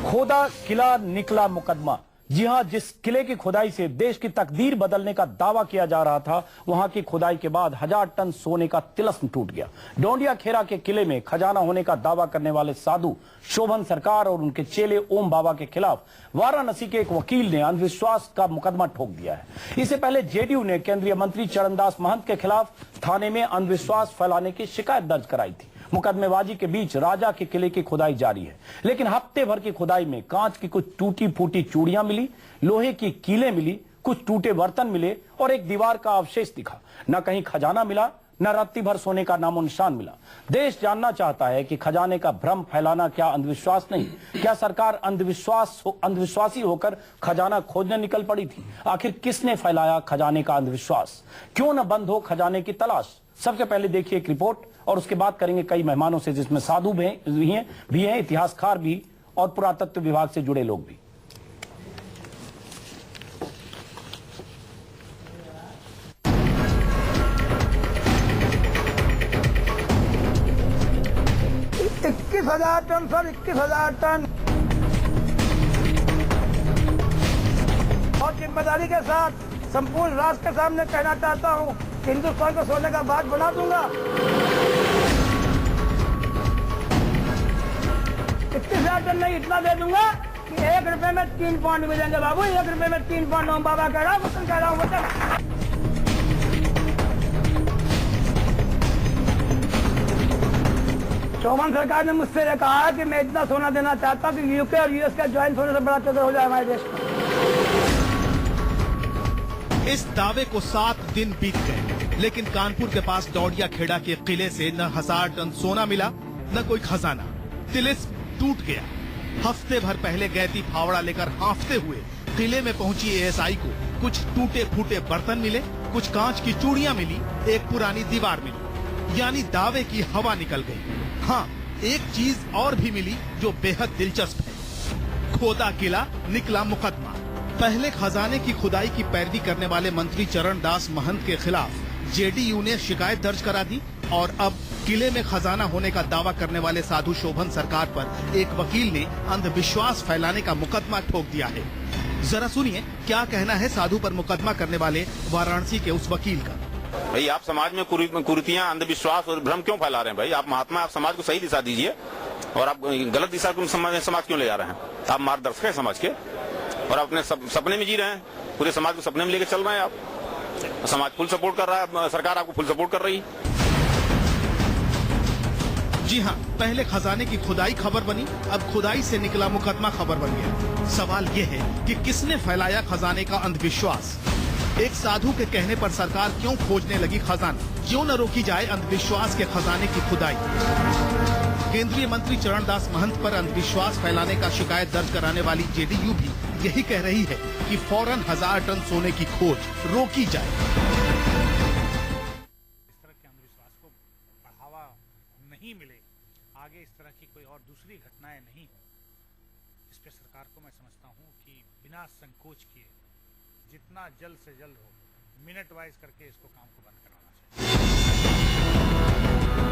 खोदा किला निकला मुकदमा। जी हां, जिस किले की खुदाई से देश की तकदीर बदलने का दावा किया जा रहा था, वहां की खुदाई के बाद 1000 टन सोने का तिलस्म टूट गया। डोंडिया खेड़ा के किले में खजाना होने का दावा करने वाले साधु शोभन सरकार और उनके चेले ओम बाबा के खिलाफ वाराणसी के एक वकील ने अंधविश्वास का मुकदमा ठोक दिया है। इससे पहले जेडीयू ने केंद्रीय मंत्री चरणदास महंत के खिलाफ थाने में अंधविश्वास फैलाने की शिकायत दर्ज कराई थी। मुकदमेबाजी के बीच राजा के किले की खुदाई जारी है, लेकिन हफ्ते भर की खुदाई में कांच की कुछ टूटी फूटी चूड़ियां मिली, लोहे की कीलें मिली, कुछ टूटे बर्तन मिले और एक दीवार का अवशेष दिखा। न कहीं खजाना मिला, न रत्ती भर सोने का नामो निशान मिला। देश जानना चाहता है कि खजाने का भ्रम फैलाना क्या अंधविश्वास नहीं? क्या सरकार अंधविश्वासी होकर खजाना खोजने निकल पड़ी थी? आखिर किसने फैलाया खजाने का अंधविश्वास? क्यों न बंद हो खजाने की तलाश? सबसे पहले देखिए एक रिपोर्ट और उसके बाद करेंगे कई मेहमानों से, जिसमें साधु भी हैं, इतिहासकार भी और पुरातत्व विभाग से जुड़े लोग भी। इक्कीस 21,000 टन सर, 21,000 टन। और जिम्मेदारी के साथ संपूर्ण राष्ट्र के सामने कहना चाहता हूँ, हिंदुस्तान को सोने का बाग बना दूंगा। 21,000 टन नहीं, इतना दे दूंगा कि 1 रुपए में 3 पाउंड मिलेंगे बाबू। 1 रुपए में 3 पाउंड ओम बाबा कह रहा हूँ, वचन कह रहा हूँ, वचन। शोभन सरकार ने मुझसे ये कहा है कि मैं इतना सोना देना चाहता हूँ कि यूके और यूएस का ज्वाइंट होने से बड़ा चक्कर हो जाए हमारे देश में। इस दावे को 7 दिन बीत गए, लेकिन कानपुर के पास डोंडिया खेड़ा के किले से न 1000 टन सोना मिला, न कोई खजाना। तिलिस्म टूट गया। हफ्ते भर पहले गैती फावड़ा लेकर हांफते हुए किले में पहुंची एएसआई को कुछ टूटे फूटे बर्तन मिले, कुछ कांच की चूड़ियां मिली, एक पुरानी दीवार मिली। यानी दावे की हवा निकल गई। हाँ, एक चीज और भी मिली जो बेहद दिलचस्प है। खोदा किला निकला मुकदमा। पहले खजाने की खुदाई की पैरवी करने वाले मंत्री चरणदास महंत के खिलाफ जेडीयू ने शिकायत दर्ज करा दी और अब किले में खजाना होने का दावा करने वाले साधु शोभन सरकार पर एक वकील ने अंधविश्वास फैलाने का मुकदमा ठोक दिया है। जरा सुनिए क्या कहना है साधु पर मुकदमा करने वाले वाराणसी के उस वकील का। भाई, आप समाज में कुरीतियां, अंधविश्वास और भ्रम क्यों फैला रहे हैं? भाई, आप महात्मा, आप समाज को सही दिशा दीजिए और आप गलत दिशा को समाज क्यों ले जा रहे हैं? आप मार्गदर्शक हैं समाज के और अपने सपने में जी रहे हैं, पूरे समाज को सपने में लेकर चल रहे हैं आप। समाज फुल सपोर्ट कर रहा है, सरकार आपको फुल सपोर्ट कर रही है। जी हाँ, पहले खजाने की खुदाई खबर बनी, अब खुदाई से निकला मुकदमा खबर बन गया। सवाल ये है कि किसने फैलाया खजाने का अंधविश्वास? एक साधु के कहने पर सरकार क्यों खोजने लगी खजाना? क्यों न रोकी जाए अंधविश्वास के खजाने की खुदाई? केंद्रीय मंत्री चरणदास महंत पर अंधविश्वास फैलाने का शिकायत दर्ज कराने वाली जेडीयू भी यही कह रही है कि फौरन 1000 टन सोने की खोज रोकी जाए। इस तरह के अंधविश्वास को बढ़ावा नहीं मिले, आगे इस तरह की कोई और दूसरी घटनाएं नहीं हो, इस पे सरकार को मैं समझता हूँ कि बिना संकोच किए जितना जल्द से जल्द हो, मिनट वाइज करके इसको काम को बंद कराना चाहिए।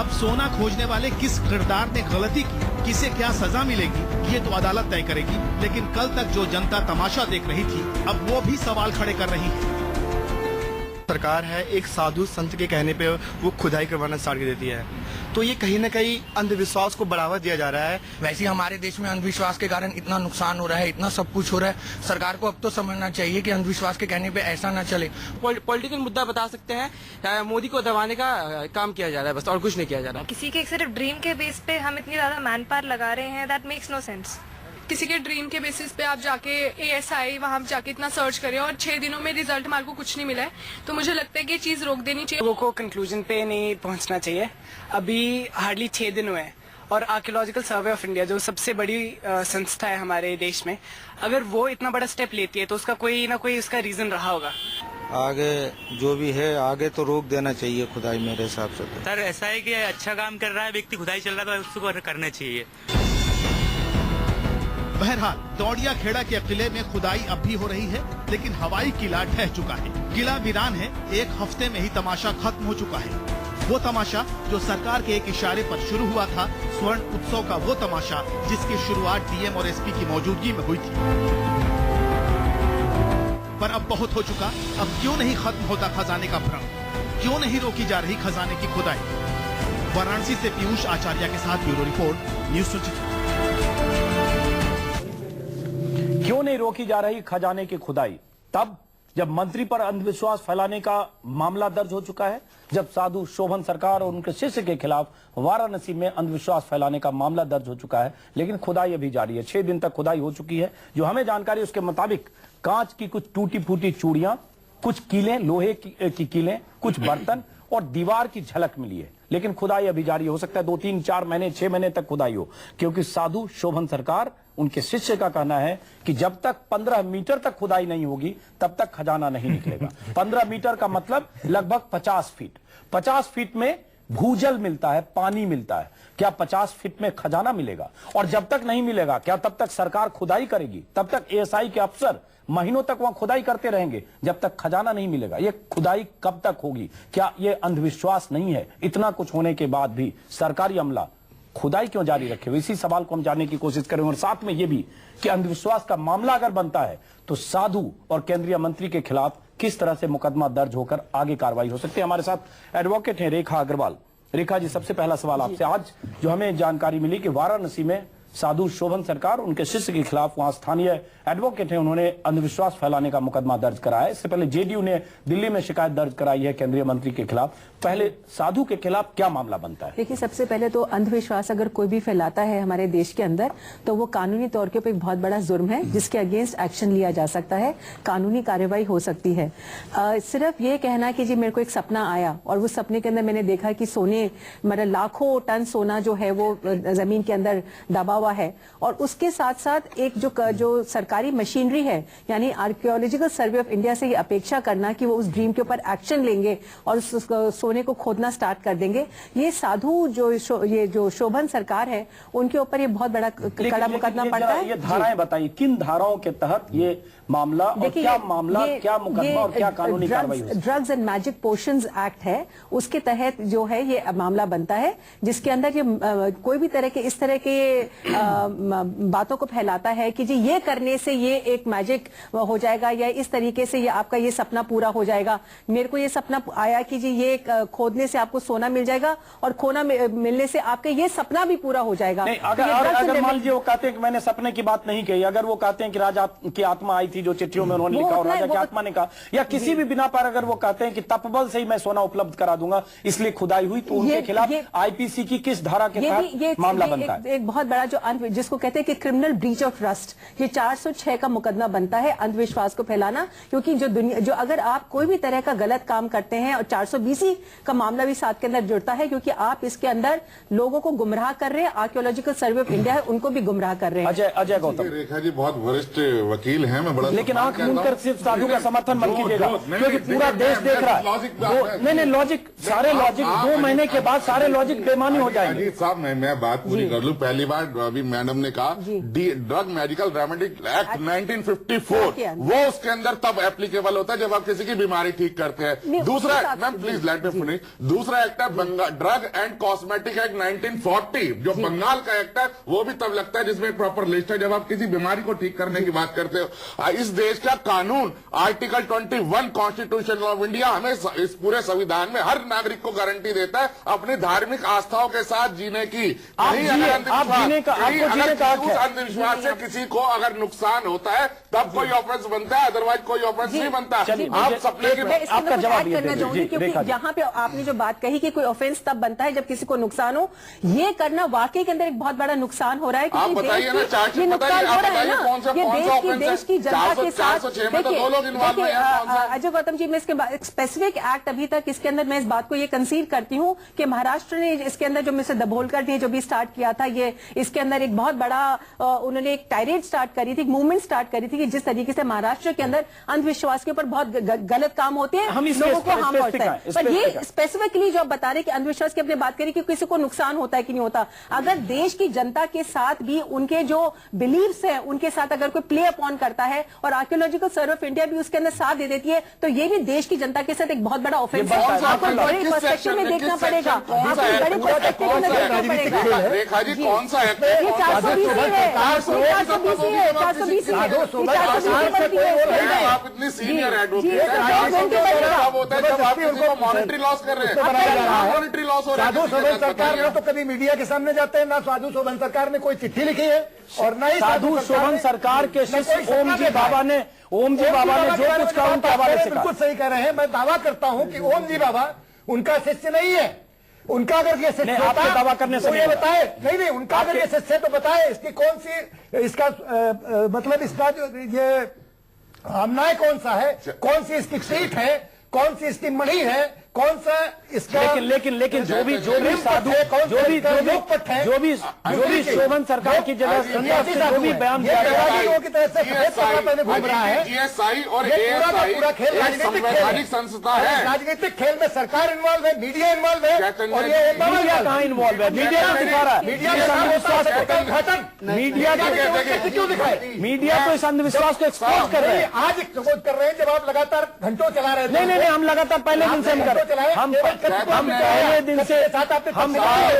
अब सोना खोजने वाले किस किरदार ने गलती की, किसे क्या सजा मिलेगी, ये तो अदालत तय करेगी। लेकिन कल तक जो जनता तमाशा देख रही थी, अब वो भी सवाल खड़े कर रही है। सरकार है, एक साधु संत के कहने पे वो खुदाई करवाना स्टार्ट कर देती है, तो ये कहीं न कहीं अंधविश्वास को बढ़ावा दिया जा रहा है। वैसे ही हमारे देश में अंधविश्वास के कारण इतना नुकसान हो रहा है, इतना सब कुछ हो रहा है। सरकार को अब तो समझना चाहिए कि अंधविश्वास के कहने पे ऐसा ना चले। पॉलिटिकल मुद्दा बता सकते हैं, मोदी को दबाने का काम किया जा रहा है बस, और कुछ नहीं किया जा रहा। किसी के सिर्फ ड्रीम के बेस पे हम इतनी ज्यादा मैन पावर लगा रहे हैं, दैट मेक्स नो सेंस। किसी के ड्रीम के बेसिस पे आप जाके एएसआई वहां जाके इतना सर्च करें और 6 दिनों में रिजल्ट हमारे को कुछ नहीं मिला है, तो मुझे लगता है कि ये चीज रोक देनी चाहिए। लोगों को कंक्लूजन पे नहीं पहुंचना चाहिए। अभी हार्डली 6 दिन हुए हैं और आर्कियोलॉजिकल सर्वे ऑफ इंडिया जो सबसे बड़ी संस्था है हमारे देश में, अगर वो इतना बड़ा स्टेप लेती है तो उसका कोई ना कोई उसका रीजन रहा होगा। आगे जो भी है, आगे तो रोक देना चाहिए खुदाई मेरे हिसाब से। सर ऐसा है कि अच्छा काम कर रहा है व्यक्ति, खुदाई चल रहा है तो उसको करना चाहिए। बहरहाल डोंडिया खेड़ा के किले में खुदाई अब भी हो रही है, लेकिन हवाई किला ढह चुका है। किला वीरान है, एक हफ्ते में ही तमाशा खत्म हो चुका है। वो तमाशा जो सरकार के एक इशारे पर शुरू हुआ था, स्वर्ण उत्सव का वो तमाशा जिसकी शुरुआत डीएम और एसपी की मौजूदगी में हुई थी। पर अब बहुत हो चुका। अब क्यों नहीं खत्म होता खजाने का भ्रम? क्यों नहीं रोकी जा रही खजाने की खुदाई? वाराणसी से पीयूष आचार्य के साथ ब्यूरो रिपोर्ट, न्यूज 24। क्यों नहीं रोकी जा रही खजाने की खुदाई? तब जब मंत्री पर अंधविश्वास फैलाने का मामला दर्ज हो चुका है, जब साधु शोभन सरकार और उनके शिष्य के खिलाफ वाराणसी में अंधविश्वास फैलाने का मामला दर्ज हो चुका है, लेकिन खुदाई अभी जारी है। 6 दिन तक खुदाई हो चुकी है। जो हमें जानकारी उसके मुताबिक कांच की कुछ टूटी फूटी चूड़ियां, कुछ कीलें, लोहे की कीलें, कुछ बर्तन और दीवार की झलक मिली है। लेकिन खुदाई अभी जारी हो सकता है 2, 3, 4 महीने, 6 महीने तक खुदाई हो, क्योंकि साधु शोभन सरकार, उनके शिष्य का कहना है कि जब तक 15 मीटर तक खुदाई नहीं होगी तब तक खजाना नहीं निकलेगा। 15 मीटर का मतलब लगभग 50 फीट। 50 फीट में भूजल मिलता है, पानी मिलता है। क्या 50 फीट में खजाना मिलेगा? और जब तक नहीं मिलेगा, क्या तब तक सरकार खुदाई करेगी? तब तक एएसआई के अफसर महीनों तक वहां खुदाई करते रहेंगे जब तक खजाना नहीं मिलेगा। ये खुदाई कब तक होगी? क्या ये अंधविश्वास नहीं है? इतना कुछ होने के बाद भी सरकारी अमला खुदाई क्यों जारी रखे हुए? इसी सवाल को हम जानने की कोशिश करेंगे। और साथ में ये भी कि अंधविश्वास का मामला अगर बनता है तो साधु और केंद्रीय मंत्री के खिलाफ किस तरह से मुकदमा दर्ज होकर आगे कार्रवाई हो सकती है। हमारे साथ एडवोकेट हैं रेखा अग्रवाल। रेखा जी, सबसे पहला सवाल आपसे। आज जो हमें जानकारी मिली कि वाराणसी में साधु शोभन सरकार, उनके शिष्य के खिलाफ वहां स्थानीय एडवोकेट हैं, उन्होंने अंधविश्वास फैलाने का मुकदमा दर्ज कराया। इससे पहले जेडीयू ने दिल्ली में शिकायत दर्ज कराई है केंद्रीय मंत्री के खिलाफ। पहले साधु के खिलाफ क्या मामला बनता है? देखिए, सबसे पहले तो अंधविश्वास अगर कोई भी फैलाता है हमारे देश के अंदर तो वो कानूनी तौर के ऊपर एक बहुत बड़ा जुर्म है, जिसके अगेंस्ट एक्शन लिया जा सकता है, कानूनी कार्रवाई हो सकती है। सिर्फ ये कहना कि जी मेरे को एक सपना आया और उस सपने के अंदर मैंने देखा कि सोने, मतलब लाखों टन सोना जो है वो जमीन के अंदर दबा हुआ है, और उसके साथ साथ एक जो सरकारी मशीनरी है, यानी आर्कियोलॉजिकल सर्वे ऑफ इंडिया से ये अपेक्षा करना कि वो उस ड्रीम के ऊपर एक्शन लेंगे और उस सोने को खोदना स्टार्ट कर देंगे, ये साधु जो शोभन सरकार है उनके ऊपर ये बहुत बड़ा कड़ा मुकदमा पड़ता है। ये धाराएं बताइए, किन धाराओं के तहत ये मामला और क्या मामला, क्या मुकदमा और क्या कानूनी कार्रवाई? Drugs and magic potions act है, उसके तहत जो है ये मामला बनता है, जिसके अंदर ये कोई भी तरह के इस तरह के बातों को फैलाता है कि जी ये करने से ये एक मैजिक हो जाएगा, या इस तरीके से ये आपका ये सपना पूरा हो जाएगा। मेरे को ये सपना आया कि जी ये खोदने से आपको सोना मिल जाएगा और खोना मिलने से आपका ये सपना भी पूरा हो जाएगा। अगर मान लीजिए वो कहते हैं कि मैंने सपने की बात नहीं कही, अगर वो कहते हैं कि राजा की आत्मा आई थी, जो चिट्ठियों में उन्होंने लिखा और राजा की आत्मा ने कहा, या किसी भी बिना पर अगर वो कहते हैं कि तपबल से ही मैं सोना उपलब्ध करा दूंगा इसलिए खुदाई हुई, तो उनके खिलाफ आईपीसी की किस धारा के तहत मामला बनता है? एक बहुत बड़ा जो जिसको कहते हैं कि क्रिमिनल ब्रीच ऑफ ट्रस्ट, ये 406 का मुकदमा बनता है, अंधविश्वास को फैलाना। क्योंकि जो अगर आप कोई भी तरह का गलत काम करते हैं, और 420 का मामला भी साथ के अंदर जुड़ता है, क्योंकि आप इसके अंदर लोगों को गुमराह कर रहे हैं, आर्कियोलॉजिकल सर्वे ऑफ इंडिया है उनको भी गुमराह कर रहे हैं। अजय गौतम। रेखा जी बहुत वरिष्ठ वकील हैं, मैं बड़ा लेकिन आंख मूंदकर सिर्फ साधु का समर्थन मत कीजिएगा, क्योंकि पूरा देश देख रहा है। नहीं, लॉजिक, सारे लॉजिक 2 महीने के बाद सारे लॉजिक बेमानी हो जाएंगे। साहब मैं बात पूरी कर लूं। पहली बार अभी मैडम ने कहा ड्रग मेडिकल रेमेडी एक्ट 1954, वो उसके अंदर तब एप्लीकेबल होता है जब आप किसी की बीमारी ठीक करते हैं। दूसरा, ma'am please let me finish. दूसरा एक्ट है ड्रग एंड कॉस्मेटिक एक्ट 1940, जो बंगाल का एक्ट है, वो भी तब लगता है जिसमें प्रॉपर लिस्ट है जब आप किसी बीमारी को ठीक करने की बात करते हो। इस देश का कानून आर्टिकल 21 कॉन्स्टिट्यूशन ऑफ इंडिया हमें इस पूरे संविधान में हर नागरिक को गारंटी देता है अपनी धार्मिक आस्थाओं के साथ जीने की। अंधविश्वास से किसी को अगर नुकसान होता है तब कोई ऑफेंस बनता है, अदरवाइज कोई ऑफेंस नहीं बनता। आप सपने की आपका जवाब करना चाहूंगी, क्योंकि यहाँ पे आपने जो बात कही कि कोई ऑफेंस तब बनता है जब किसी को नुकसान हो, ये करना वाकई के अंदर एक बहुत बड़ा नुकसान हो रहा है। आप बताइए ना, चार्जशीट बताइए, आप बताइए कौन सा देश की जनता के साथ। 406 में तो 2 लोग इन्वॉल्व हैं। अजय गौतम जी, मैं इसके स्पेसिफिक एक्ट अभी तक इसके अंदर मैं इस बात को ये कंसीड करती हूँ कि महाराष्ट्र ने इसके अंदर जो मिस्टर दभोलकर ने जो भी स्टार्ट किया था, ये इसके अंदर अंदर एक बहुत बड़ा उन्होंने एक टायरेड स्टार्ट करी थी, एक मूवमेंट स्टार्ट करी थी कि जिस तरीके से महाराष्ट्र के अंदर अंधविश्वास के ऊपर बहुत गलत काम होते हैं, लोगों को हार्म पड़ता है। पर ये स्पेसिफिकली जो आप बता रहे कि अंधविश्वास की अपने बात करें कि किसी को नुकसान होता है कि नहीं होता, अगर देश की जनता के साथ भी उनके जो बिलीव्स हैं उनके साथ अगर कोई प्ले अपॉन करता है और आर्कियोलॉजिकल सर्वे ऑफ इंडिया भी उसके अंदर साथ दे देती है, तो ये भी देश की जनता के साथ एक बहुत बड़ा ऑफेंस है। आपको बड़े पर्सपेक्टिव में देखना पड़ेगा, आपको बड़े पर्सपेक्टिव में देखना पड़ेगा। रेखा जी कौन सा है? ये 420 है, 420 है, 420 है। आप इतनी सीनियर एडवोकेट जब होता है जब आप किसी को मॉनिटरी लॉस कर रहे हैं, मॉनिटरी लॉस हो रहा है। साधु शोभन सरकार ने तो कभी मीडिया के सामने जाते हैं, ना साधु शोभन सरकार ने कोई चिट्ठी लिखी है और न ही साधु शोभन सरकार के शिष्य ओम जी बाबा ने जो कुछ कहा उनके हवाले से बिल्कुल सही कह रहे हैं। मैं दावा करता हूं कि ओम जी बाबा उनका शिष्य नहीं है। उनका अगर ये शिष्य होता दावा करने से तो ये बताए, नहीं उनका अगर ये शिष्य तो बताए इसकी कौन सी, इसका मतलब इसका जो ये अन्याय कौन सा है, कौन सी इसकी सीट है, कौन सी इसकी मणि है, कौन सा इसका। लेकिन जो भी साधु जो भी शोभन सरकार की जगह जो भी बयान दिया की तरह से घूम रहा है, जीएसआई और पूरा खेल संवैधानिक संस्था है। राजनीतिक खेल में सरकार इन्वॉल्व है, मीडिया इन्वॉल्व है, और ये मीडिया कहाँ इन्वॉल्व है? मीडिया तो दिखा रहा है, मीडिया तो इस अंधविश्वास को एक्सपोज कर रहे हैं। आज एक्सपोज कर रहे हैं जब आप लगातार घंटों चला रहे थे। नहीं, हम लगातार पहले दिन से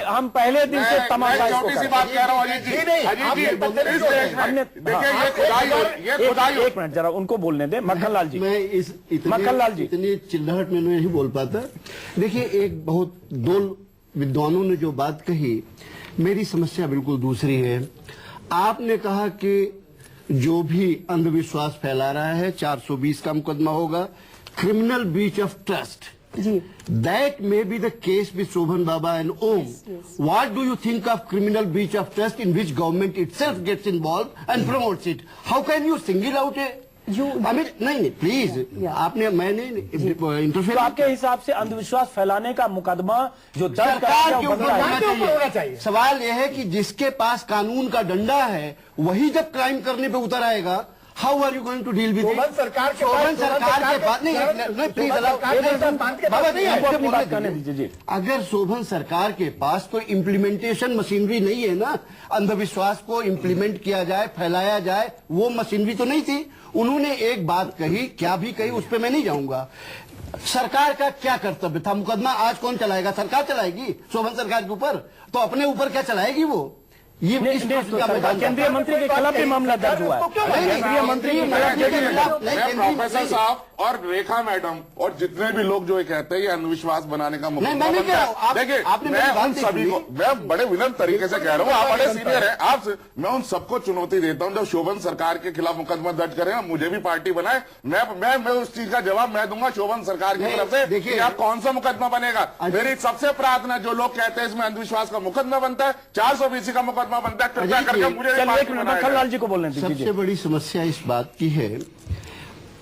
हम पहले दिन से तमाशा छोटी सी बात कह रहा हूँ एक मिनट जरा उनको बोलने दे। मक्खनलाल जी, मैं मक्खनलाल जी इतनी चिल्लाहट में नहीं बोल पाता। देखिए, एक बहुत दो विद्वानों ने जो बात कही, मेरी समस्या बिल्कुल दूसरी है। आपने कहा कि जो भी अंधविश्वास फैला रहा है 420 का मुकदमा होगा, criminal breach of trust. That may be the case with Shobhan Baba and Om. Yes. What do you think of criminal breach of trust in which government itself gets involved and promotes it? How can you single out a नहीं please आपने मैंने interfere. तो आपके हिसाब से अंधविश्वास फैलाने का मुकदमा जो सरकार के ऊपर होना चाहिए। सवाल यह है कि जिसके पास कानून का डंडा है वही जब क्राइम करने पे उतर आएगा, how are you going to deal with Shobhan Sarkar के बात नहीं प्लीज बाबा नहीं बात करने दीजिए। अगर शोभन सरकार के पास तो इम्प्लीमेंटेशन मशीनरी नहीं है ना, अंधविश्वास को इम्प्लीमेंट किया जाए, फैलाया जाए, वो मशीनरी तो नहीं थी। उन्होंने एक बात कही, क्या भी कही, उस पर मैं नहीं जाऊंगा। सरकार का क्या कर्तव्य था? मुकदमा आज कौन चलाएगा? सरकार चलाएगी शोभन सरकार के ऊपर, तो अपने ऊपर क्या चलाएगी वो? ये केंद्रीय मंत्री के खिलाफ भी मामला दर्ज हुआ है। केंद्रीय मंत्री प्रोफेसर साहब और रेखा मैडम और जितने भी लोग जो ये कहते हैं ये अंधविश्वास बनाने का मुकदमा बनता है। देखिए, मैं उन सभी को, मैं बड़े विनम्र तरीके से कह रहा हूँ, आप बड़े सीनियर हैं, आप मैं उन सबको चुनौती देता हूँ। जब शोभन सरकार के खिलाफ मुकदमा दर्ज करें, मुझे भी पार्टी बनाए, मैं उस चीज का जवाब मैं दूंगा शोभन सरकार की तरफ से। देखिए, आप कौन सा मुकदमा बनेगा? मेरी सबसे प्रार्थना, जो लोग कहते हैं इसमें अंधविश्वास का मुकदमा बनता है, 420 का मुकदमा बनता है, कृपया करके मुझे मक्खनलाल जी को बोलने दीजिए। सबसे बड़ी समस्या इस बात की है,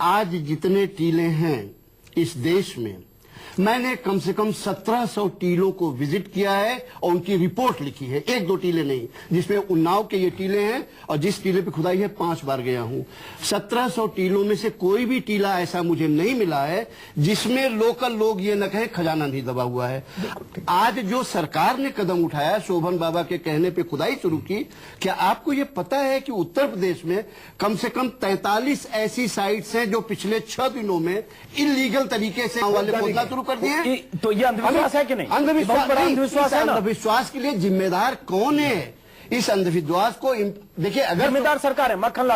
आज जितने टीले हैं इस देश में, मैंने कम से कम 1700 टीलों को विजिट किया है और उनकी रिपोर्ट लिखी है, एक दो टीले नहीं, जिसमें उन्नाव के ये टीले हैं और जिस टीले पे खुदाई है 5 बार गया हूं। 1700 टीलों में से कोई भी टीला ऐसा मुझे नहीं मिला है जिसमें लोकल लोग ये न कहे खजाना नहीं दबा हुआ है। आज जो सरकार ने कदम उठाया, शोभन बाबा के कहने पे खुदाई शुरू की, क्या आपको ये पता है कि उत्तर प्रदेश में कम से कम 43 ऐसी साइट्स हैं जो पिछले 6 दिनों में इलीगल तरीके से वाले खोदना शुरू कर दिए? तो ये अंधविश्वास है कि नहीं? अंधविश्वास है। अंधविश्वास के लिए जिम्मेदार कौन है? इस अंधविश्वास को देखिए, अगर जिम्मेदार सरकार है। मक्खनलाल